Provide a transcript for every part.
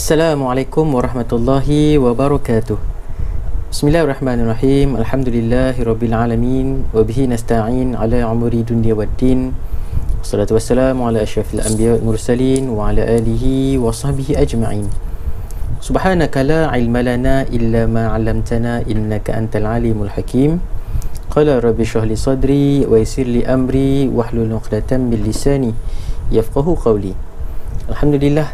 Assalamualaikum warahmatullahi wabarakatuh. Bismillahirrahmanirrahim. Alhamdulillahirabbil alamin wa bihi nasta'in ala umuri dunya waddin. Wassalatu wassalamu ala asyrafil anbiya'i wal mursalin wa ala alihi wa sahbihi ajma'in. Subhanaka la ilma lana illa ma 'allamtana innaka antal alimul hakim. Qala rabbi shrah li sadri wa yassir li amri wahlul 'uqdatam min lisani yafqahu qawli. Alhamdulillah,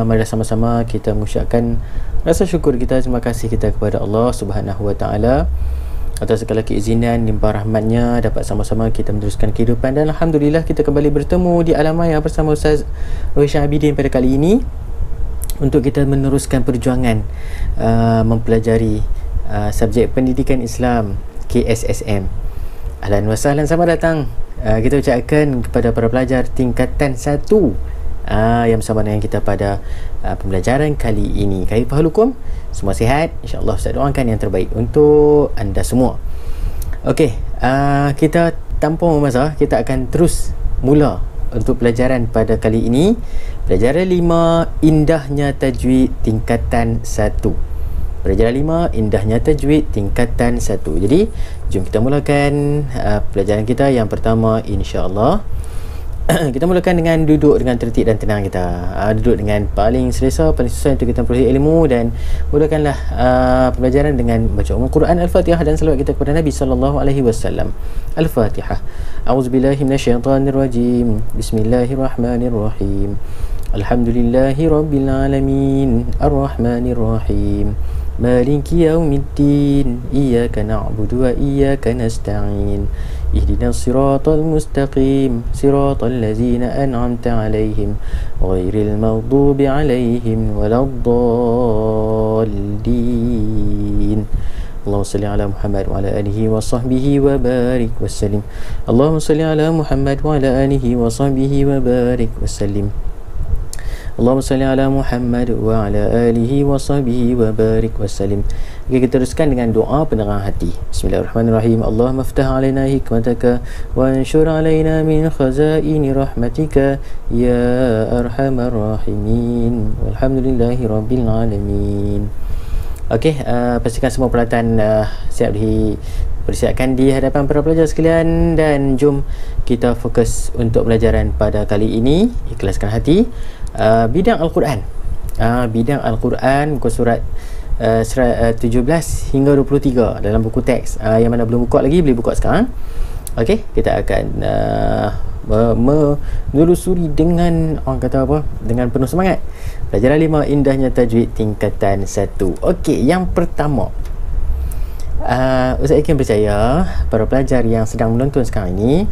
mari sama-sama kita mengucapkan rasa syukur kita, terima kasih kita kepada Allah Subhanahu Wa Taala atas segala keizinan, limpah rahmatnya dapat sama-sama kita meneruskan kehidupan. Dan Alhamdulillah kita kembali bertemu di Alam Maya bersama Ustaz Rohishan Abidin pada kali ini untuk kita meneruskan perjuangan mempelajari subjek pendidikan Islam KSSM. Ahlan wa sahlan, selamat datang. Kita ucapkan kepada para pelajar tingkatan 1 yang bersama dengan kita pada pembelajaran kali ini. Khair fahalukum, semua sihat, insyaAllah Ustaz doakan yang terbaik untuk anda semua. Okey, kita tanpa memasa, kita akan terus mula untuk pelajaran pada kali ini. Pelajaran 5, indahnya tajwid tingkatan 1. Pelajaran 5, indahnya tajwid tingkatan 1. Jadi jom kita mulakan pelajaran kita yang pertama, insya-Allah. Kita mulakan dengan duduk dengan tertib dan tenang kita. Duduk dengan paling selesa, paling sesuai untuk kita memperoleh ilmu, dan mulakanlah pembelajaran dengan baca Al-Quran, Al-Fatihah dan salawat kita kepada Nabi sallallahu alaihi wasallam. Al-Fatihah. A'udzubillahi minasyaitonirrajim. Bismillahirrahmanirrahim. Alhamdulillahirabbil alamin. Arrahmanirrahim. Maliki yaumiddin. Iyyaka na'budu wa iyyaka nasta'in. Ihdinas siratal mustaqim. Siratal ladzina an'amta 'alaihim ghairil maghdubi 'alaihim waladdallin. Allahumma salli ala Muhammad wa ala alihi wa sahbihi wa barik wa sallim. Allahumma salli ala Muhammad wa ala alihi wa sahbihi wa barik wa sallim. Allahumma salli ala Muhammad wa ala alihi wa sahbihi wa barik wa sallim. Okay, kita teruskan dengan doa penerang hati. Bismillahirrahmanirrahim. Allahumma ftah alaina hikmataka wa anshur alaina min khazaini rahmatika ya arhamar rahimin. Walhamdulillahi rabbil alamin. Okey, pastikan semua peralatan siap dipersiapkan di hadapan para pelajar sekalian, dan jom kita fokus untuk pelajaran pada kali ini. Ikhlaskan hati. Bidang Al-Quran. Bidang Al-Quran, muka surat 17 hingga 23 dalam buku teks. Yang mana belum buka lagi, boleh buka sekarang. Okey, kita akan menelusuri dengan orang kata apa, dengan penuh semangat. Pelajaran 5, indahnya tajwid tingkatan 1. Okey, yang pertama, Ustaz Ikin percaya para pelajar yang sedang menonton sekarang ini,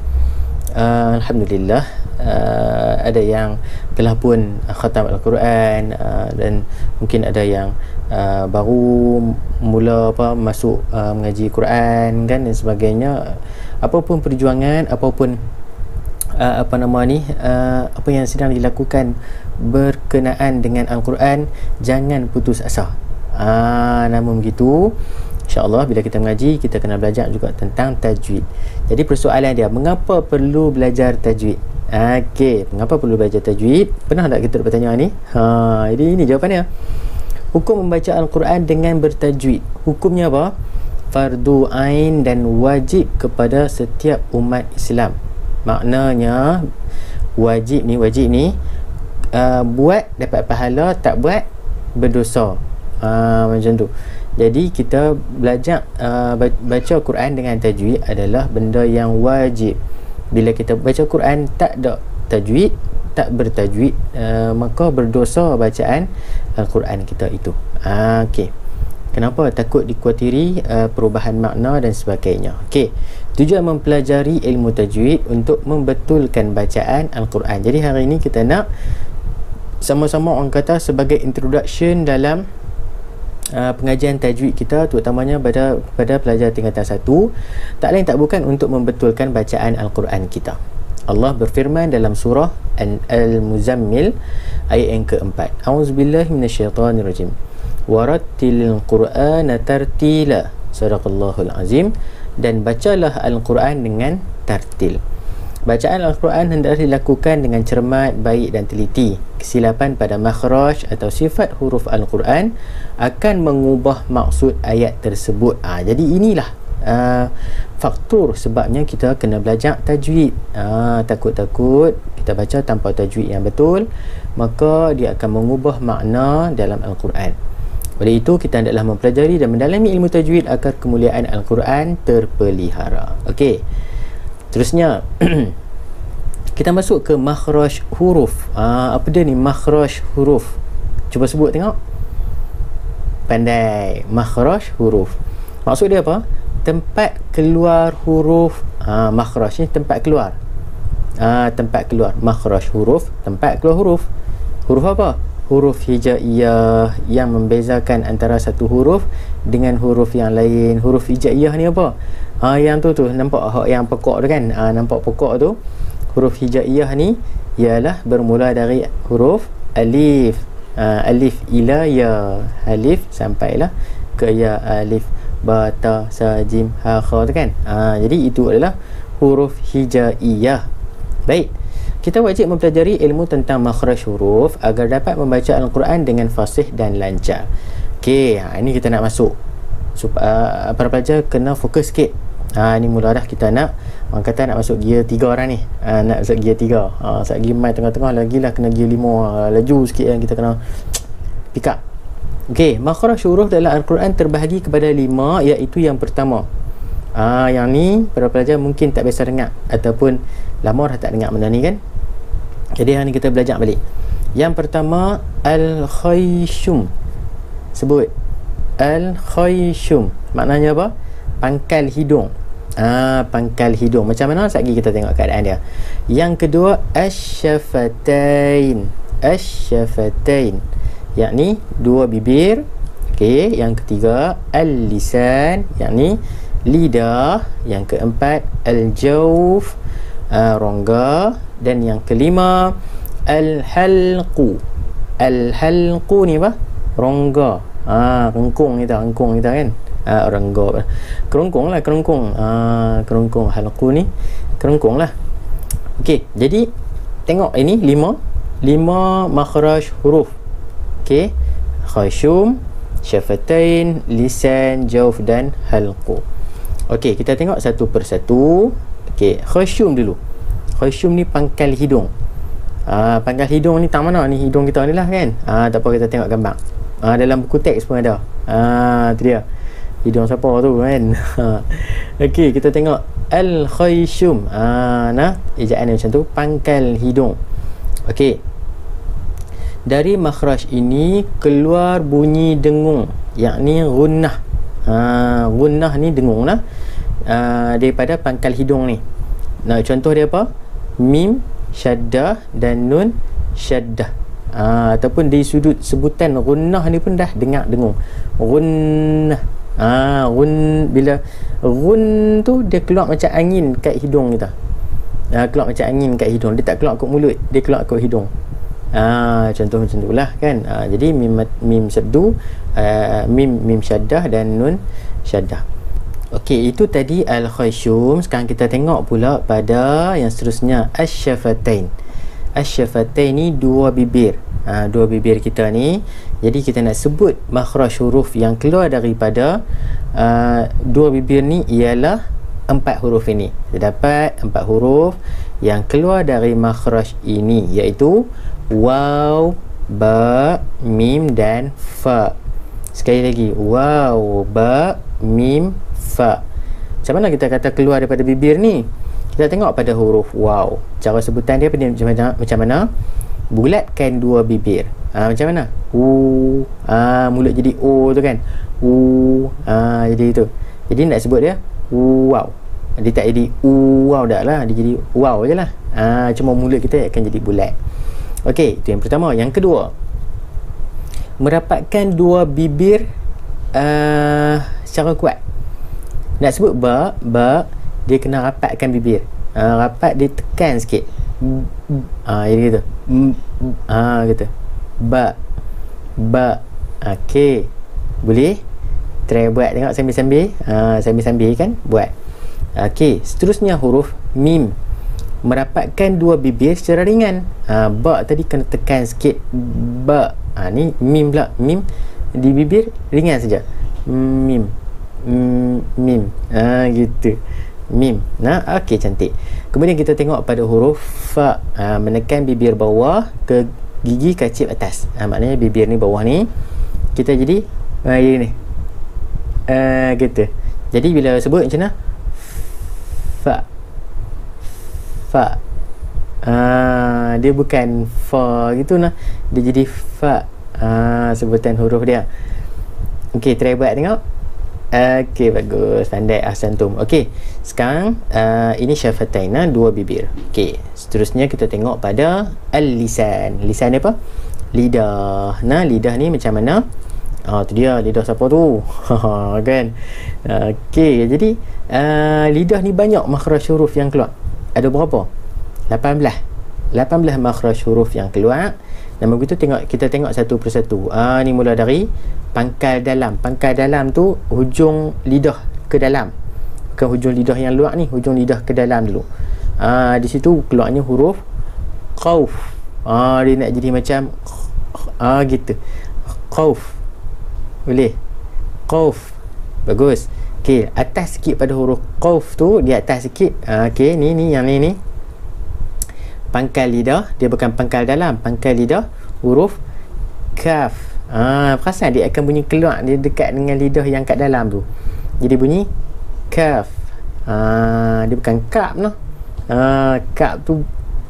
Alhamdulillah, ada yang telah pun khatam Al-Quran, dan mungkin ada yang baru mula masuk mengaji Quran kan, dan sebagainya. Apapun perjuangan, apapun apa yang sedang dilakukan berkenaan dengan Al-Quran, jangan putus asa. Namun begitu, InsyaAllah bila kita mengaji, kita kena belajar juga tentang tajwid. Jadi persoalan dia, mengapa perlu belajar tajwid? Okey, mengapa perlu belajar tajwid? Pernah tak kita bertanya ni? Jadi ini jawapannya. Hukum membaca Al-Quran dengan bertajwid. Hukumnya apa? Fardu ain dan wajib kepada setiap umat Islam. Maknanya wajib ni buat dapat pahala, tak buat berdosa. Macam tu. Jadi kita belajar baca Quran dengan tajwid adalah benda yang wajib. Bila kita baca Quran tak ada tajwid, tak bertajwid, maka berdosa bacaan Al-Quran kita itu. Okey. Kenapa? Takut dikhawatiri perubahan makna dan sebagainya. Okey. Tujuan mempelajari ilmu tajwid untuk membetulkan bacaan Al-Quran. Jadi hari ini kita nak sama-sama orang kata sebagai introduction dalam pengajian tajwid kita, terutamanya pada pelajar tingkatan 1. Tak lain tak bukan untuk membetulkan bacaan Al-Quran kita. Allah berfirman dalam surah Al-Muzammil ayat yang keempat. A'udzubillahi minasyaitonirrajim. Warattilil Qur'ana tartila. Sadaqallahul azim. Dan bacalah Al-Quran dengan tartil. Bacaan Al-Quran hendaklah dilakukan dengan cermat, baik dan teliti. Kesilapan pada makhraj atau sifat huruf Al-Quran akan mengubah maksud ayat tersebut. Jadi inilah faktor sebabnya kita kena belajar tajwid. Takut-takut kita baca tanpa tajwid yang betul, maka dia akan mengubah makna dalam Al-Quran. Oleh itu, kita hendaklah mempelajari dan mendalami ilmu tajwid agar kemuliaan Al-Quran terpelihara. Okey. Terusnya kita masuk ke makhraj huruf. Apa dia ni makhraj huruf? Cuba sebut tengok. Pandai. Makhraj huruf. Maksud dia apa? Tempat keluar huruf. Makhraj ni tempat keluar. Tempat keluar. Makhraj huruf, tempat keluar huruf. Huruf apa? Huruf hijaiyah yang membezakan antara satu huruf dengan huruf yang lain. Huruf hijaiyah ni apa? Yang tu nampak yang pokok tu kan? Nampak pokok tu. Huruf hijaiyah ni ialah bermula dari huruf alif. Alif ila ya. Alif sampailah ke ya. Alif, ba, ta, sa, jim, ha, kha tu kan? Jadi itu adalah huruf hijaiyah. Baik. Kita wajib mempelajari ilmu tentang makhraj huruf agar dapat membaca Al-Quran dengan fasih dan lancar. Okey, ini kita nak masuk. Para pelajar kena fokus sikit. Ni mula dah kita nak, orang kata nak masuk gear 3 orang ni. Nak masuk gear 3. Saat gear mai tengah-tengah lagi lah kena gear 5. Laju sikit kan, kita kena pick up. Okey, makhraj huruf dalam Al-Quran terbahagi kepada 5, iaitu yang pertama. Yang ni para pelajar mungkin tak biasa dengar ataupun lama dah tak dengar benda ni kan. Jadi hari ni kita belajar balik. Yang pertama, Al-Khayshum. Sebut Al-Khayshum. Maknanya apa? Pangkal hidung. Pangkal hidung. Macam mana? Sekejap lagi kita tengok keadaan dia. Yang kedua, Asy-Syafatain. Asy-Syafatain, yakni dua bibir. Okey, yang ketiga, Al-Lisan, yakni lidah. Yang keempat, Al-Jawf, rongga. Dan yang kelima, Al-Halqu. Al-Halqu ni apa? Rongga. Rengkung kita kan. Rongga. Kerongkong lah, kerongkong. Kerongkong. Halqu ni kerongkong lah. Okey, jadi tengok ini 5 makhraj huruf. Okey, khayshum, syafatain, lisan, jawf dan halqu. Okey, kita tengok satu persatu. Okey, khayshum dulu. Khayshum ni pangkal hidung. Pangkal hidung ni tak mana ni, hidung kita ni lah kan. Tak apa, kita tengok gambar. Dalam buku teks pun ada. Tu dia. Hidung siapa tu kan. Okey, kita tengok Al-Khayshum. Ejaan macam tu, pangkal hidung. Okey. Dari makhraj ini keluar bunyi dengung, yakni gunnah. Gunnah ni dengung lah. Daripada pangkal hidung ni. Contoh dia apa? Mim syaddah dan nun syaddah. Ataupun di sudut sebutan gunnah ni pun dah dengar dengung. Gunnah. Bila gun tu dia keluar macam angin kat hidung kita. Keluar macam angin kat hidung. Dia tak keluar kat mulut, dia keluar kat hidung. Contoh macam tu lah kan. Jadi mim sabdu, mim syaddah dan nun syaddah. Okey, itu tadi Al-Khayshum. Sekarang kita tengok pula pada yang seterusnya, Asy-Syafatain. Asy-Syafatain ni dua bibir. Dua bibir kita ni. Jadi kita nak sebut makhraj huruf yang keluar daripada dua bibir ni ialah 4 huruf ini. Kita dapat 4 huruf yang keluar dari makhraj ini, iaitu waw, ba, mim dan fa. Sekali lagi, waw, ba, mim, fa. Macam mana kita kata keluar daripada bibir ni? Kita tengok pada huruf waw. Cara sebutan dia macam mana? Bulatkan dua bibir. Macam mana? Mulut jadi o tu kan. Jadi itu. Jadi nak sebut dia wow. Dia tak jadi wow dah lah, dia jadi wow je lah. Cuma mulut kita akan jadi bulat. Okey, itu yang pertama. Yang kedua, merapatkan dua bibir secara kuat. Nak sebut ba, dia kena rapatkan bibir. Rapat, dia tekan sikit. Jadi gitu. Gitu. Ba. Okey. Boleh? Try buat tengok sambil-sambil. Sambil-sambil kan buat. Okey, seterusnya huruf mim. merapatkan dua bibir secara ringan. Ba tadi kena tekan sikit. Ba. Ni mim pula. Mim di bibir ringan saja. Mim. Mim. Gitu. Mim. Okey, cantik. Kemudian kita tengok pada huruf fa. Menekan bibir bawah ke gigi kacip atas. Maknanya bibir ni bawah ni kita jadi ni. Gitu. Jadi bila sebut macam mana? Fa. Fa. Dia bukan fa gitu nah. Dia jadi fa. Sebutan huruf dia. Okey, try buat tengok. Okey, bagus. Pandai, ahsantum. Okey, sekarang ini syafatain, dua bibir. Okey, seterusnya kita tengok pada al-lisan. Lisan ni apa? Lidah. Lidah ni macam mana? Tu dia, lidah siapa tu? Kan? Okey, jadi lidah ni banyak makhraj huruf yang keluar. Ada berapa? 18 makhraj huruf yang keluar. Dan begitu kita tengok satu persatu. Ni mula dari pangkal dalam. Pangkal dalam tu hujung lidah ke dalam. Bukan hujung lidah yang luar ni, hujung lidah ke dalam dulu. Di situ keluarnya huruf qauf. Dia nak jadi macam gitu. Qauf. Boleh? Qauf. Bagus. Okey, atas sikit pada huruf qauf tu, di atas sikit. Okey, ni yang ni. Pangkal lidah, dia bukan pangkal dalam, pangkal lidah, huruf kaf. Perasan dia akan bunyi keluar, dia dekat dengan lidah yang kat dalam tu. Jadi bunyi kaf. Dia bukan kap noh. Kap tu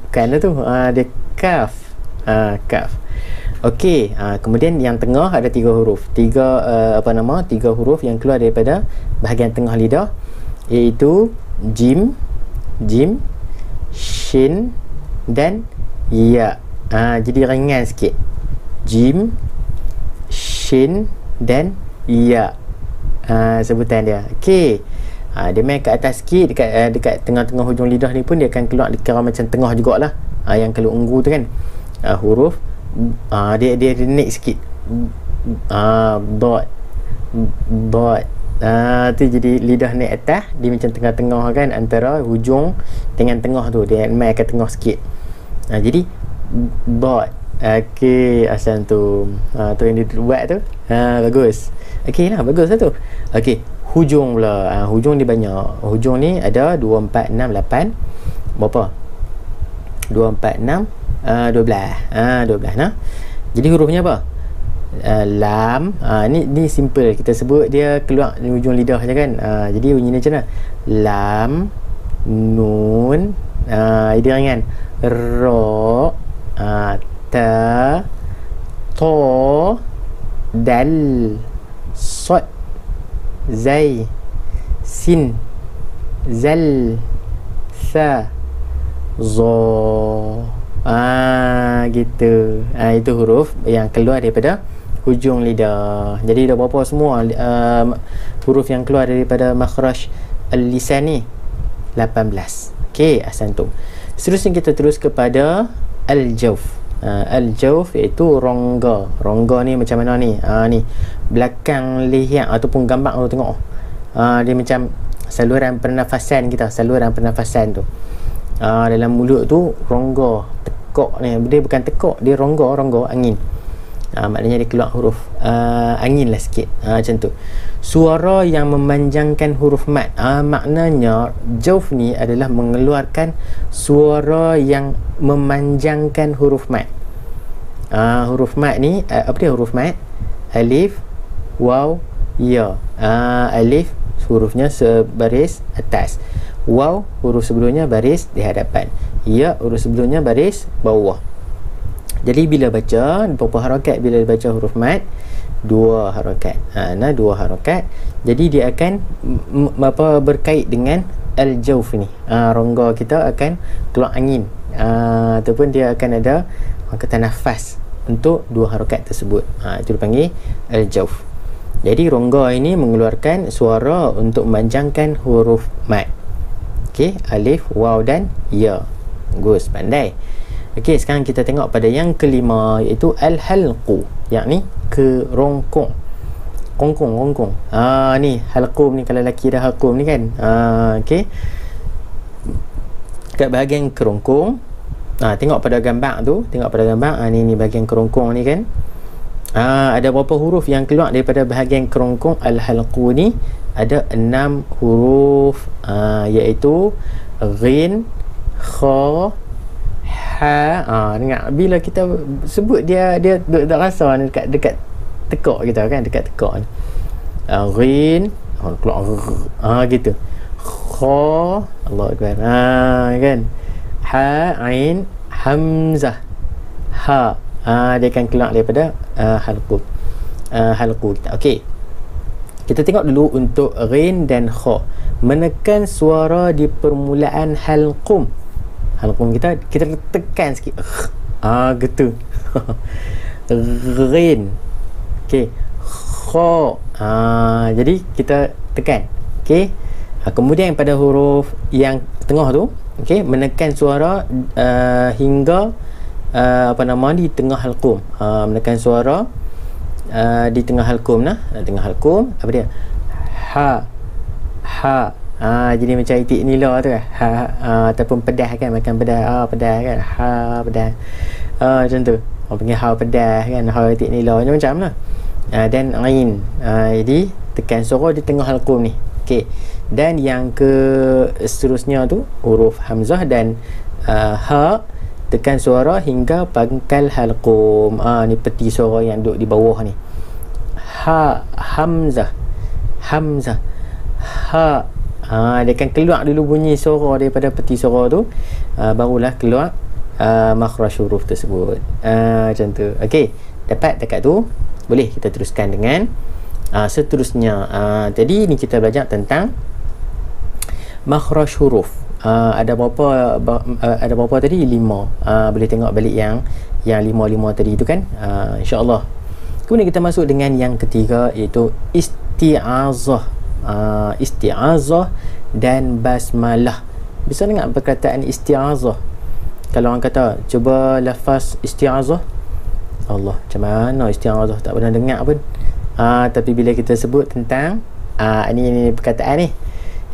bukan tu. Dia kaf. Kaf. Okey, kemudian yang tengah ada tiga huruf. Tiga huruf yang keluar daripada bahagian tengah lidah, iaitu jim, shin dan ya. Jadi ringan sikit. Jim, shin dan ya. Sebutan dia. Okey. Dia main kat atas sikit, dekat tengah-tengah hujung lidah ni pun dia akan keluar kira macam tengah jugalah. Yang kalau unggu tu kan. Huruf dia naik sikit. Dot. Tu jadi lidah naik atas, dia macam tengah-tengah kan, antara hujung dengan tengah tu, dia main ke tengah sikit. Jadi dot. Okey, asal tu. Tu yang dia buat tu. Bagus. Okey lah, bagus lah tu. Okey, hujung pula. Hujung dia banyak. Hujung ni ada 2, 4, 6, 8. Berapa? 2, 4, 6, 12. 12 nah. Jadi hurufnya apa? Lam. Ni simple, kita sebut dia keluar di hujung lidah je kan. Jadi bunyinya macam mana? Lam, nun, dia ringan. Ra, ta, ta, dal, sad, zai, sin, zal, sa, za. Gitu. Itu huruf yang keluar daripada hujung lidah. Jadi dah berapa semua huruf yang keluar daripada makhraj al-lisan ni? 18. Okey, ahsantum. Seterusnya kita terus kepada al-jawf. Al-jawf iaitu rongga. Rongga ni macam mana ni? Ni belakang leher ataupun gambar tu tengok. Dia macam saluran pernafasan kita, saluran pernafasan tu. Dalam mulut tu rongga, tekak ni. Dia bukan tekak, dia rongga angin. Maknanya dia keluar huruf angin lah sikit. Macam tu. Suara yang memanjangkan huruf mat. Maknanya jawf ni adalah mengeluarkan suara yang memanjangkan huruf mat. Huruf mat ni apa dia huruf mat? Alif, waw, ya. Alif hurufnya sebaris atas. Waw huruf sebelumnya baris di hadapan. Ya huruf sebelumnya baris bawah. Jadi bila baca berapa harakat bila baca huruf mat? 2 harakat. 2 harakat. Jadi dia akan berkait dengan al-jawf ni. Rongga kita akan keluar angin. Ataupun dia akan ada kata nafas untuk 2 harakat tersebut. Itu dipanggil al-jawf. Jadi rongga ini mengeluarkan suara untuk memanjangkan huruf mat. Okey, alif, waw dan ya. Bagus, pandai. Okey, sekarang kita tengok pada yang kelima, iaitu al-halqu, yakni kerongkong. Rongkong. Ni halqum ni, kalau lelaki dah halqum ni kan. Okey. kat bahagian kerongkong. Tengok pada gambar tu, ni bahagian kerongkong ni kan. Ada berapa huruf yang keluar daripada bahagian kerongkong al-halqu ni? Ada 6 huruf, iaitu ghin, kha, ha. Dengar bila kita sebut dia tak rasa dekat tekak kita kan, dekat tekak ni. Ghin, keluar gitu. Kha, Allah Akbar. Kan. Ha, ain, hamzah, ha. Dia akan keluar daripada halqu kita. Okey, kita tengok dulu untuk ghin dan kha. Menekan suara di permulaan halqum kita tekan sikit, gitu. Ghin. Okey, kha. Jadi kita tekan. Okey, kemudian pada huruf yang tengah tu, okey, menekan suara hingga di tengah halqum. Menekan suara di tengah halqum tengah halqum, apa dia? Ha. Jadi macam itik nila tu kan. Ataupun pedas kan, makan pedas. Pedas kan. Ha, pedas. Macam tu. Orang panggil ha pedas kan. Ha itik nila macam lah. Dan ain. Jadi tekan suara di tengah halqum ni. Okey. Dan yang ke seterusnya tu huruf hamzah dan ha, tekan suara hingga pangkal halqum. Ni peti suara yang duduk di bawah ni. Ha, hamzah, ha. Dia akan keluar dulu bunyi suara daripada peti suara tu, barulah keluar makhraj huruf tersebut. Macam tu. Okey, dapat dekat tu. Boleh kita teruskan dengan seterusnya. Tadi ni kita belajar tentang makhraj huruf. Ada berapa tadi? 5. Boleh tengok balik yang 5 tadi tu kan. InsyaAllah. Kemudian kita masuk dengan yang ketiga, iaitu isti'azah. Isti'azah dan basmalah. Bisa dengar perkataan isti'azah? Kalau orang kata cuba lafaz isti'azah, Allah, macam mana isti'azah? Tak pernah dengar pun. Tapi bila kita sebut tentang ini perkataan ni,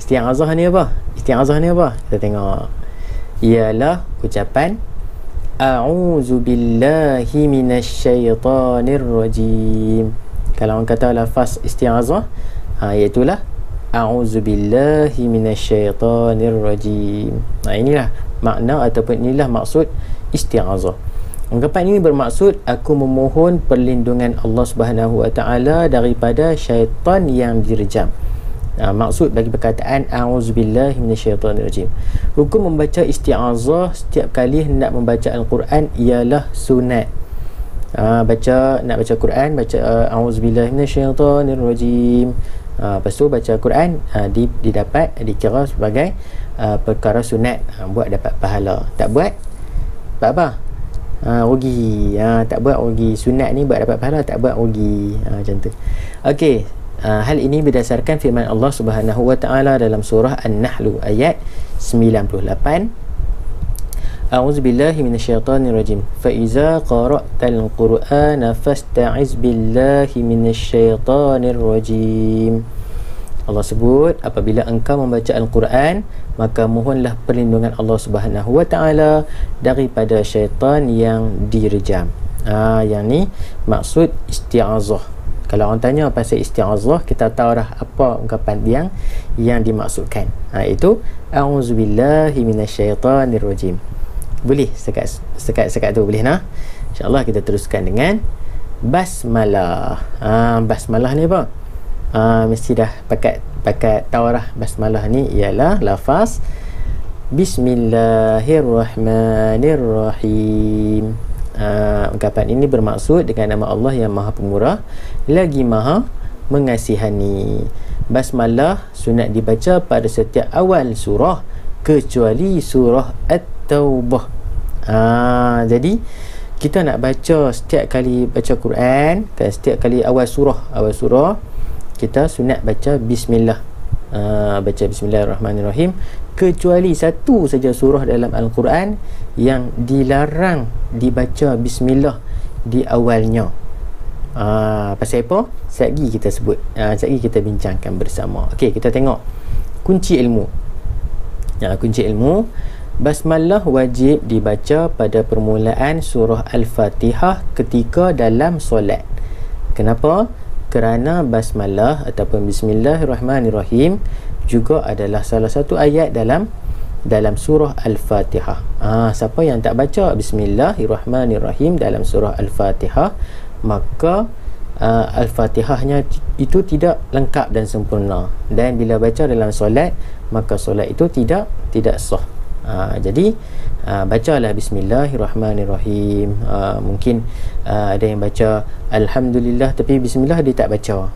isti'azah ni apa? Kita tengok. Ialah ucapan a'udzu billahi minasyaitonir rajim. Kalau orang kata lafaz isti'azah, iaitulah a'udzu billahi minasyaitonir rajim. Inilah makna ataupun inilah maksud isti'azah. Ungkapan ini bermaksud aku memohon perlindungan Allah Subhanahu wa taala daripada syaitan yang direjam. Maksud bagi perkataan a'udzubillahi minasyaitonirrajim. Hukum membaca isti'azah setiap kali hendak membaca Al-Quran ialah sunat. Nak baca Quran, baca a'udzubillahi minasyaitonirrajim. Lepas tu baca Quran, dikira sebagai perkara sunat. Buat dapat pahala. Tak buat apa? Rugi. Tak buat rugi. Sunat ni buat dapat pahala, tak buat rugi. Macam tu. Okey. Hal ini berdasarkan firman Allah Subhanahu wa taala dalam surah An-Nahl ayat 98. A'udzubillahi minasyaitonirrajim. Fa iza qara'tal Qur'ana fasta'iz billahi minasyaitonirrajim. Allah sebut, apabila engkau membaca Al-Quran, maka mohonlah perlindungan Allah Subhanahu wa taala daripada syaitan yang direjam. Yang ni maksud isti'azah. Kalau orang tanya pasal isti'azah, kita tahu dah apa ungkapan yang dimaksudkan. Itu a'udzubillahi minasyaitonirrajim. Boleh sekat tu boleh nah. InsyaAllah kita teruskan dengan basmalah. Basmalah ni apa? Mesti dah pakat tahu dah. Basmalah ni ialah lafaz Bismillahirrahmanirrahim. Ungkapan ini bermaksud dengan nama Allah yang Maha Pemurah lagi Maha Mengasihani. Basmalah sunat dibaca pada setiap awal surah kecuali surah At-Taubah. Jadi kita nak baca setiap kali baca Quran, setiap kali awal surah kita sunat baca bismillah. Baca bismillahirrahmanirrahim, kecuali satu saja surah dalam Al-Quran yang dilarang dibaca bismillah di awalnya. Pasal apa? Sekejap kita sebut, sekejap kita bincangkan bersama. Okey, kita tengok kunci ilmu. Kunci ilmu Basmalah wajib dibaca pada permulaan surah Al-Fatihah ketika dalam solat. Kenapa? Kerana basmalah ataupun Bismillahirrahmanirrahim juga adalah salah satu ayat dalam surah Al-Fatihah. Siapa yang tak baca Bismillahirrahmanirrahim dalam surah Al-Fatihah, maka Al-Fatihahnya itu tidak lengkap dan sempurna, dan bila baca dalam solat, maka solat itu tidak sah. Jadi bacalah Bismillahirrahmanirrahim. Mungkin ada yang baca Alhamdulillah tapi Bismillah dia tak baca.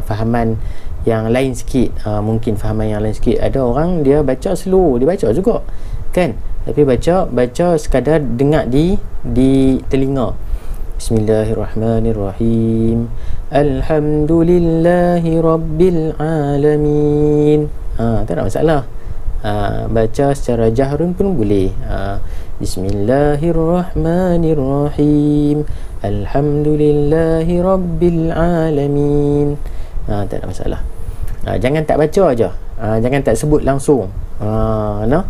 Fahaman yang lain sikit, mungkin fahaman yang lain sikit. Ada orang dia baca slow, dia baca juga kan, tapi baca sekadar dengar di telinga. Bismillahirrahmanirrahim, Alhamdulillahi Rabbil Alamin. Tak ada masalah. Baca secara jahrun pun boleh. Bismillahirrahmanirrahim, Alhamdulillahi Rabbil Alamin. Tak ada masalah. Jangan tak baca aja. Jangan tak sebut langsung. No?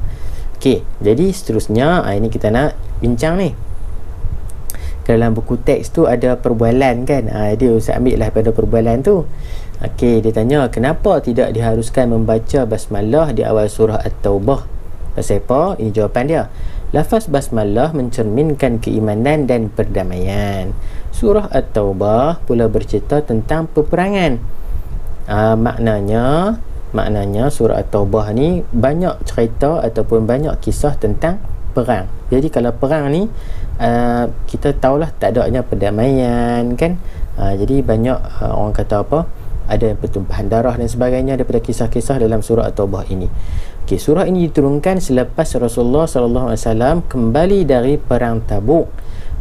Okey, jadi seterusnya ini kita nak bincang ni. Dalam buku teks tu ada perbualan kan. Dia Ustaz ambil lah pada perbualan tu. Okey, dia tanya kenapa tidak diharuskan membaca basmalah di awal surah At-Taubah. Pasal apa? Ini jawapan dia. Lafaz basmalah mencerminkan keimanan dan perdamaian. Surah At-Taubah pula bercerita tentang peperangan. Maknanya surah At-Taubah ni banyak cerita ataupun banyak kisah tentang perang. Jadi kalau perang ni kita tahulah tak adanya perdamaian kan. Jadi banyak orang kata apa, ada pertumpahan darah dan sebagainya daripada kisah-kisah dalam surah At-Taubah ini. Okey, surah ini diturunkan selepas Rasulullah SAW kembali dari perang Tabuk.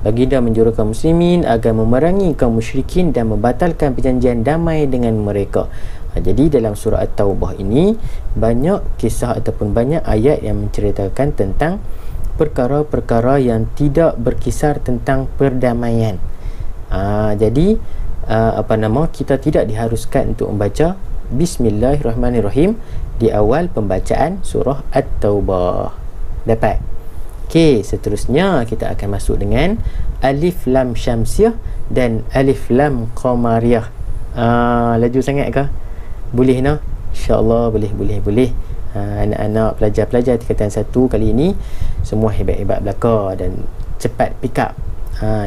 Baginda menjuru kaum muslimin agar memerangi kaum musyrikin dan membatalkan perjanjian damai dengan mereka. Jadi dalam surah At-Taubah ini banyak kisah ataupun banyak ayat yang menceritakan tentang perkara-perkara yang tidak berkisar tentang perdamaian. Jadi kita tidak diharuskan untuk membaca Bismillahirrahmanirrahim di awal pembacaan surah At-Taubah. Dapat? Okey, seterusnya kita akan masuk dengan Alif Lam Syamsiah dan Alif Lam Qamariyah. Laju sangat ke? Boleh no? InsyaAllah boleh. Anak-anak pelajar-pelajar tingkatan 1 kali ini semua hebat-hebat belaka dan cepat pick up.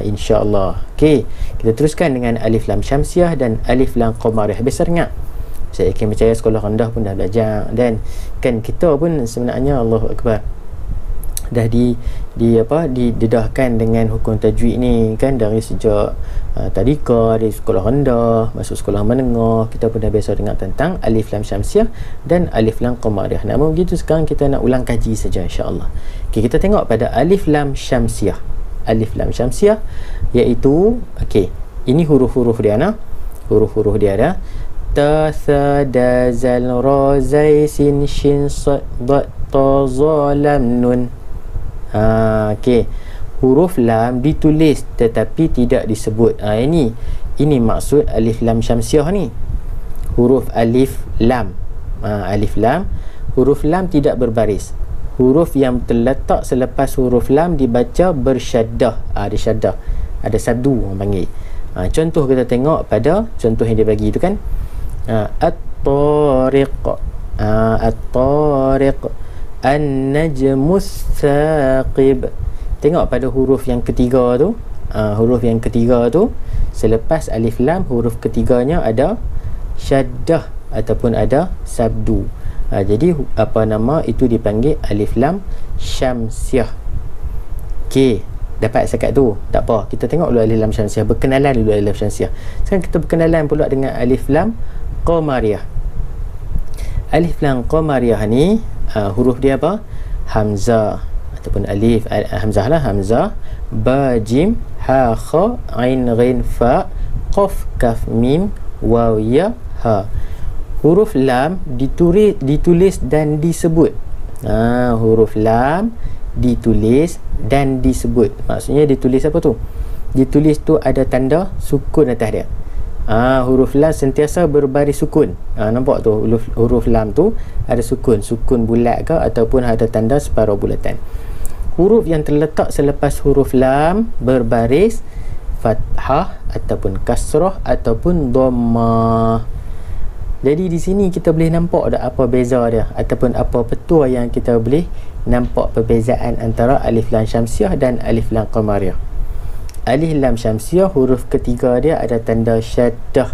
InsyaAllah. Okey, kita teruskan dengan Alif Lam Syamsiah dan Alif Lam Qamariyah. Biasa dengar. Saya yakin percaya sekolah rendah pun dah belajar, dan kan kita pun sebenarnya Allahu Akbar dah didedahkan dengan hukum tajwid ni kan dari sejak tadika, dari sekolah rendah masuk sekolah menengah. Kita pun dah biasa dengar tentang Alif Lam Syamsiah dan Alif Lam Qamariyah. Namun begitu sekarang kita nak ulang kaji saja insya-Allah. Okey, kita tengok pada Alif Lam Syamsiah. Alif Lam Syamsiah iaitu ini huruf-huruf dia nah. Huruf-huruf dia ada ta sa da zal ra zai sin shin sad da ta za lam nun. Huruf lam ditulis tetapi tidak disebut. Ini maksud Alif Lam Syamsiah ni. Huruf alif lam. Alif lam, huruf lam tidak berbaris. Huruf yang terletak selepas huruf lam dibaca bersyaddah. Ada syaddah, ada sadu orang panggil. Contoh kita tengok pada contoh yang dia bagi tu kan. At-tariq, At-tariq, An-najmus saqib. Tengok pada huruf yang ketiga tu. Huruf yang ketiga tu selepas alif lam, huruf ketiganya ada syaddah ataupun ada sabdu. Jadi itu dipanggil Alif Lam Syamsiah. Okey, dapat sekat tu. Tak apa, kita tengok dulu Alif Lam Syamsiah, berkenalan dulu Alif Lam Syamsiah. Sekarang kita berkenalan pula dengan Alif Lam Qamariyah. Alif Lam Qamariyah ni huruf dia apa? Hamzah ataupun alif. Hamzah lah, Hamzah, ba, jim, ha, kha, ain, ghin, fa, qaf, kaf, mim, waw, ya, ha. Huruf lam ditulis dan disebut. Huruf lam ditulis dan disebut. Maksudnya ditulis apa tu? Ditulis tu ada tanda sukun atas dia. Huruf lam sentiasa berbaris sukun. Nampak tu huruf lam tu ada sukun bulat ke ataupun ada tanda separuh bulatan. Huruf yang terletak selepas huruf lam berbaris fathah ataupun kasrah ataupun dhammah. Jadi di sini kita boleh nampak dah apa beza dia ataupun apa petua yang kita boleh nampak perbezaan antara alif lam syamsiah dan alif lam qamariyah. Alif lam syamsiah huruf ketiga dia ada tanda syaddah.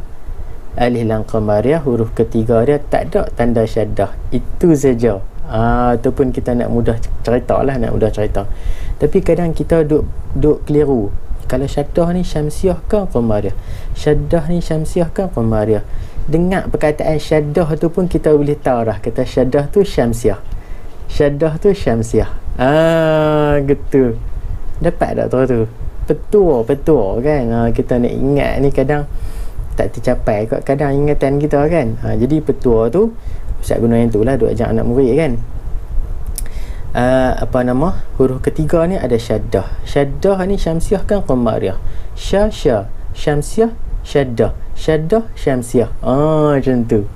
Alif lam qamariyah huruf ketiga dia tak ada tanda syaddah. Itu saja. Ataupun kita nak mudah cerita. Tapi kadang kita duk keliru. Kalau syaddah ni syamsiah ke qamariyah, syaddah ni syamsiah ke qamariyah. Dengar perkataan syaddah tu pun kita boleh tahu dah, kata syaddah tu syamsiah, syaddah tu syamsiah. Gitu. Dapat tak tu? Petua kan. Kita nak ingat ni kadang tak tercapai, kadang ingatan kita kan. Jadi petua tu Ustaz guna yang tu lah duk ajak anak murid kan. Huruf ketiga ni ada syaddah. Syaddah ni syamsiah kan qamariyah. Syamsiah, syaddah, syamsiah. Macam tu.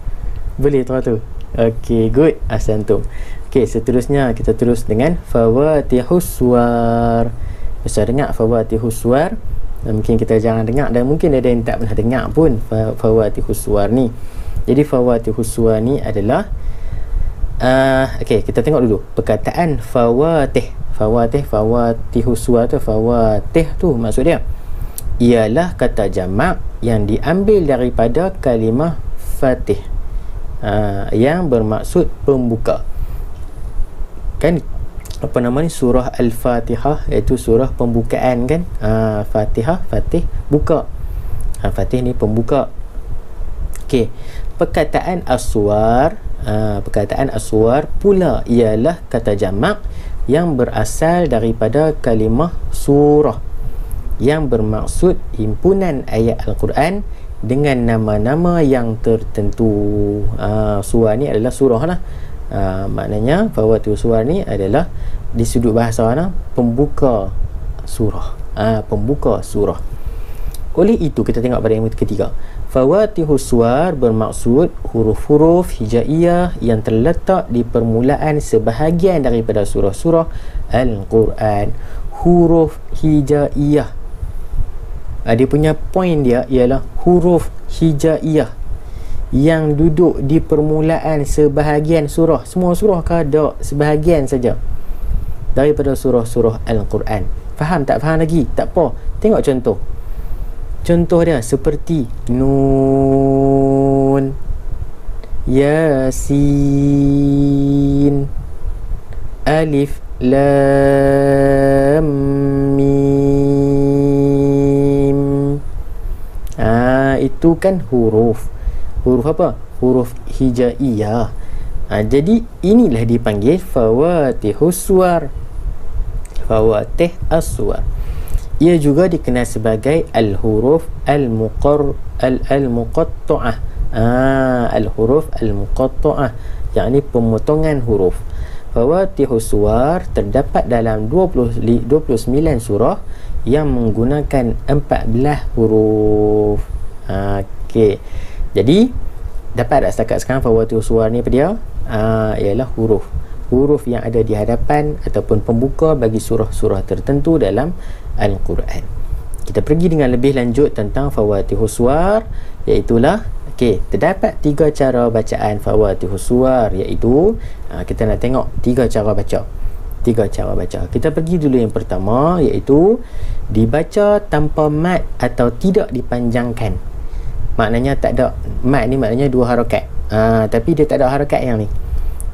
Boleh tu. Okey, good. Ahsantum. Okey, seterusnya kita terus dengan fawatihus suwar. Bisa dengar fawatihus suwar. Mungkin kita jangan dengar dan mungkin ada yang tak pernah dengar pun fawatihus suwar ni. Jadi fawatihus suwar ni adalah okey, kita tengok dulu perkataan fawatihus suwar tu. Fawatih tu maksud dia ialah kata jamak yang diambil daripada kalimah fatih, yang bermaksud pembuka. Kan surah Al-Fatihah iaitu surah pembukaan kan. Fatihah, fatih, buka. Fatih ni pembuka. Okey, perkataan aswar pula ialah kata jamak yang berasal daripada kalimah surah yang bermaksud himpunan ayat Al-Quran dengan nama-nama yang tertentu. Surah ni adalah surah lah. Maknanya fawatihus suwar ni adalah di sudut bahasa pembuka surah. Pembuka surah. Oleh itu kita tengok pada yang ketiga. Fawatihus suwar bermaksud huruf-huruf hijaiyah yang terletak di permulaan sebahagian daripada surah-surah Al-Quran. Huruf hijaiyah, dia punya point dia ialah huruf hijaiyah yang duduk di permulaan sebahagian surah. Semua surah ke ada sebahagian saja daripada surah-surah Al-Quran. Faham tak faham lagi? Tak apa, tengok contoh dia seperti Nun, Yasin, Alif Lam Mim. Itu kan huruf apa? Huruf hijaiyah. Jadi inilah dipanggil fawatihus suwar. Fawatih as-suwar. Ia juga dikenal sebagai al-huruf al-muqatta'ah. Al-huruf al-muqatta'ah, yakni pemotongan huruf. Fawatihus suwar terdapat dalam 29 surah yang menggunakan 14 huruf. Okey. Jadi dapat tak setakat sekarang fawatihus suwar ni apa dia? Ialah huruf yang ada di hadapan ataupun pembuka bagi surah-surah tertentu dalam Al-Quran. Kita pergi dengan lebih lanjut tentang fawatihus suwar, iaitulah terdapat 3 cara bacaan fawatihus suwar, iaitu kita nak tengok 3 cara baca. Kita pergi dulu yang pertama, iaitu dibaca tanpa mat atau tidak dipanjangkan. Maknanya tak ada mat ni, maknanya 2 harakat. Tapi dia tak ada harakat yang ni.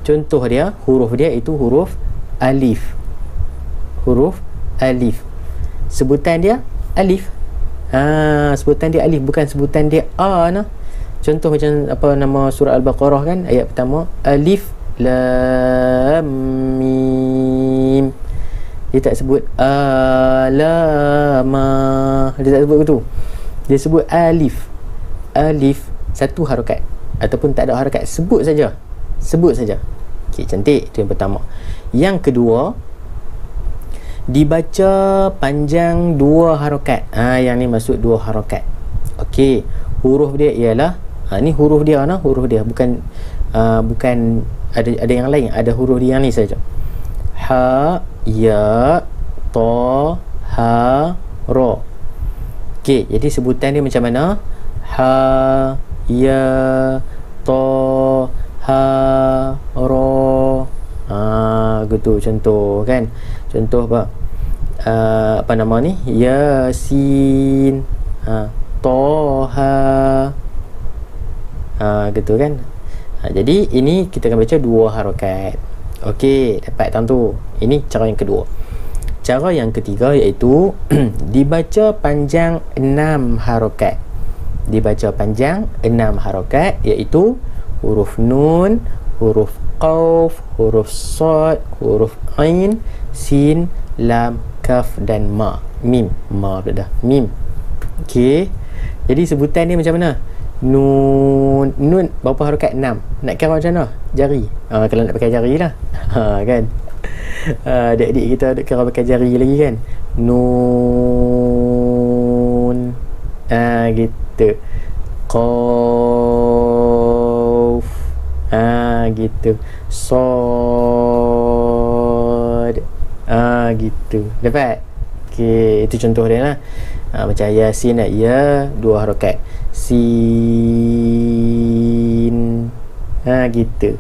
Contoh dia, huruf dia itu huruf alif. Sebutan dia alif. Sebutan dia alif, bukan sebutan dia nah. Contoh macam nama surah Al-Baqarah kan, ayat pertama Alif Lam Mim. Dia tak sebut Alama. Dia tak sebut begitu. Dia sebut alif. Satu harakat ataupun tak ada harakat, sebut saja. Cantik. Itu yang pertama. Yang kedua, dibaca panjang 2 harakat. Yang ni maksud 2 harakat. huruf dia ialah ni huruf dia huruf dia bukan bukan ada yang lain, ada huruf dia yang ni saja. Ha, ya, ta, ha, ra. Okey, jadi sebutan dia macam mana? Ha, ya, ta, ha, ra. Gitu contoh kan. Contoh apa? Apa nama ni? Yasin, Toha, gitu kan. Jadi ini kita akan baca 2 harakat. Okey, dapat tentu. Ini cara yang kedua. Cara yang ketiga iaitu dibaca panjang 6 harakat. Dibaca panjang 6 harakat iaitu huruf nun, huruf qaf, huruf sad, huruf ain, sin, lam, kaf dan ma. Mim. Ma dah. Mim. Okey. Jadi sebutan dia macam mana? Nun. Nun berapa harakat? 6. Nak kira macam mana? Jari. Kalau nak pakai jari lah. Kan? Adik-adik kita nak kira pakai jari lagi kan? Nun. Gitu. Qaf. Gitu. Sad. Gitu. Dapat? Okey, itu contoh dia lah. Macam Yasin lah. Ya, 2 harakat. Sin. Gitu.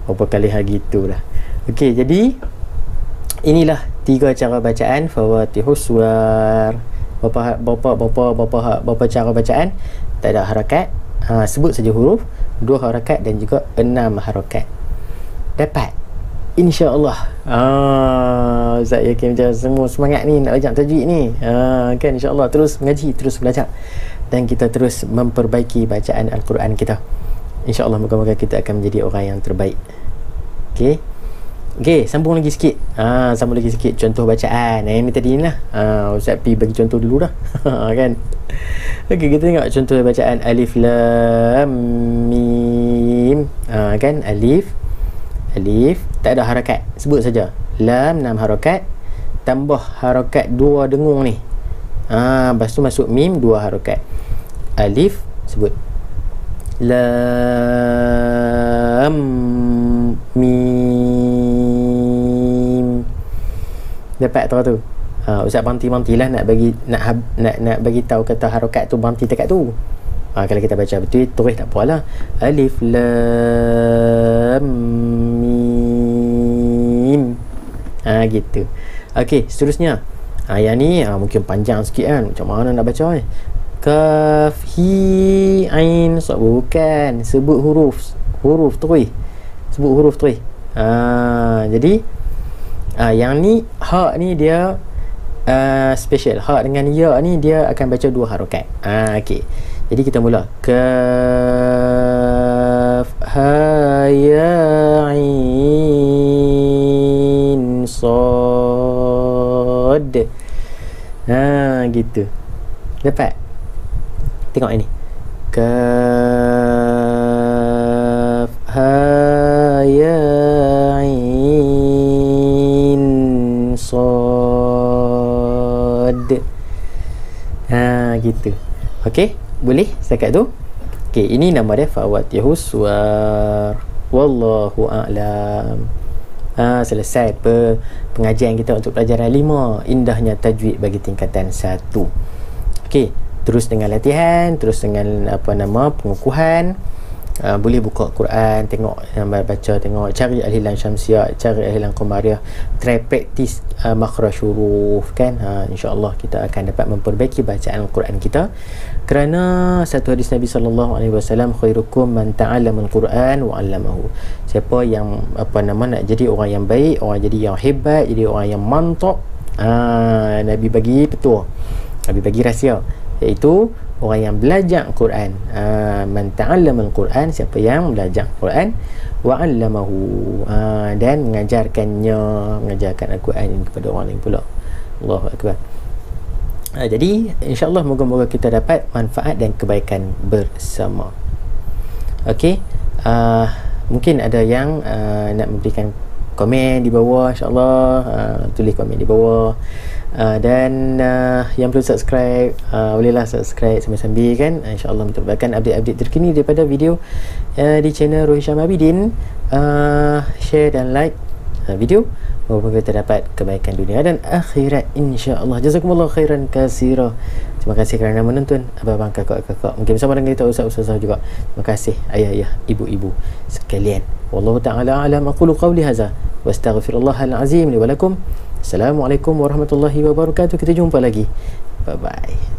Berapa kali gitu lah. Okey, jadi inilah 3 cara bacaan Fawatihus Suwar. Berapa cara bacaan? Tak ada harakat. Sebut saja huruf, 2 harakat dan juga 6 harakat. Dapat? InsyaAllah. Ustaz yakin macam semua semangat ni nak belajar tajwid ni. Kan insyaAllah terus mengaji, terus belajar. Dan kita terus memperbaiki bacaan Al-Quran kita. InsyaAllah moga-moga kita akan menjadi orang yang terbaik. Okey. Okey, sambung lagi sikit. Sambung lagi sikit contoh bacaan. Ini tadi ni lah. Ustaz pergi bagi contoh dulu dah. Kan? Okey, kita tengok contoh bacaan Alif Lam Mim. Kan? Alif tak ada harakat. Sebut saja. Lam 6 harakat. Tambah harakat 2 dengung ni. Lepas tu masuk mim 2 harakat. Alif sebut. Lam Mim. Dapat tu. Ustaz berhenti-berhentilah nak bagi tahu kata harakat tu berhenti dekat tu. Kalau kita baca betul terus tak apalah. Alif Lam Mim. Gitu. Okey, seterusnya. Yang ni mungkin panjang sikit kan. Macam mana nak baca Kaf, Hi, Ain. Bukan. Sebut huruf terus. Sebut huruf terus. Jadi yang ni ha ni dia special. Ha dengan ya ni dia akan baca 2 harakat. Okey. Jadi kita mula. Kaf, ha, ya, ain, sad. Gitu. Dapat? Tengok ini. Kaf, ha, ya, ain, sad. Gitu. Okey? Boleh setakat tu? Okey, ini nama dia Fawatihus Suwar. Wallahu a'lam. Selesai pengajian kita untuk pelajaran 5, indahnya tajwid bagi tingkatan 1. Okey, terus dengan latihan, terus dengan pengukuhan. Boleh buka Quran, tengok baca, tengok, cari Al-Hilal Syamsiah, cari Al-Hilal Qamariyah, try practice makhraj huruf kan. InsyaAllah kita akan dapat memperbaiki bacaan Al-Quran kita, kerana satu hadis Nabi SAW, khairukum man ta'allama al-Quran wa 'allamahu. Siapa yang nak jadi orang yang baik, orang jadi yang hebat, jadi orang yang mantap, Nabi bagi petua, Nabi bagi rahsia, iaitu orang yang belajar Al-Quran. Man ta'allama al-Quran, siapa yang belajar Al-Quran, wa 'allamahu, dan mengajarkan Al-Quran ini kepada orang lain pula. Allahu akbar. Jadi insyaAllah moga-moga kita dapat manfaat dan kebaikan bersama. Okey, mungkin ada yang nak memberikan komen di bawah, insyaAllah. Tulis komen di bawah. Dan yang belum subscribe, bolehlah subscribe sambil-sambil kan, insyaAllah mendapatkan update-update terkini daripada video di channel Rohit Syam Abidin. Share dan like video, moga kita dapat kebaikan dunia dan akhirat, insyaAllah. Jazakumullah khairan katsira. Terima kasih kerana menonton, abang-abang, kakak-kakak, mungkin bersama dengan kita ustaz-ustazah juga. Terima kasih ayah-ayah, ibu-ibu sekalian. Wallahu ta'ala a'lam. Aqulu qawli hadza wa astaghfirullahal azim li wa lakum. Assalamualaikum warahmatullahi wabarakatuh. Kita jumpa lagi. Bye bye.